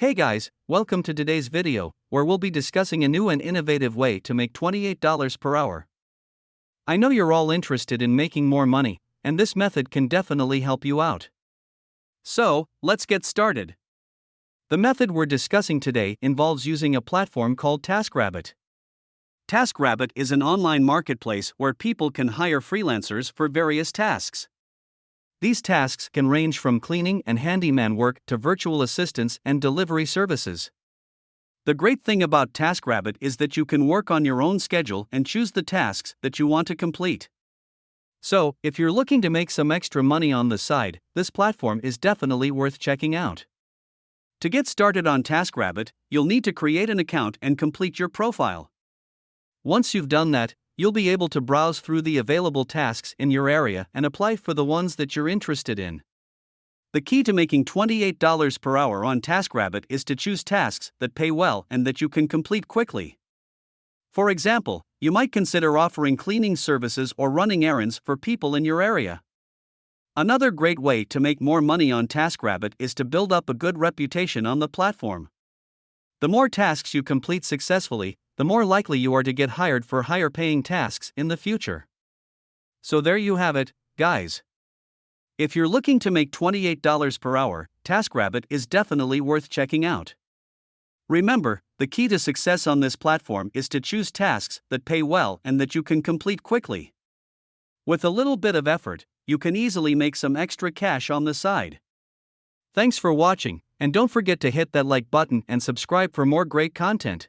Hey guys, welcome to today's video, where we'll be discussing a new and innovative way to make $28 per hour. I know you're all interested in making more money, and this method can definitely help you out. So, let's get started. The method we're discussing today involves using a platform called TaskRabbit. TaskRabbit is an online marketplace where people can hire freelancers for various tasks. These tasks can range from cleaning and handyman work to virtual assistants and delivery services. The great thing about TaskRabbit is that you can work on your own schedule and choose the tasks that you want to complete. So, if you're looking to make some extra money on the side, this platform is definitely worth checking out. To get started on TaskRabbit, you'll need to create an account and complete your profile. Once you've done that, you'll be able to browse through the available tasks in your area and apply for the ones that you're interested in. The key to making $28 per hour on TaskRabbit is to choose tasks that pay well and that you can complete quickly. For example, you might consider offering cleaning services or running errands for people in your area. Another great way to make more money on TaskRabbit is to build up a good reputation on the platform. The more tasks you complete successfully, the more likely you are to get hired for higher paying tasks in the future. So there you have it, guys. If you're looking to make $28 per hour, TaskRabbit is definitely worth checking out. Remember, the key to success on this platform is to choose tasks that pay well and that you can complete quickly. With a little bit of effort, you can easily make some extra cash on the side. Thanks for watching, and don't forget to hit that like button and subscribe for more great content.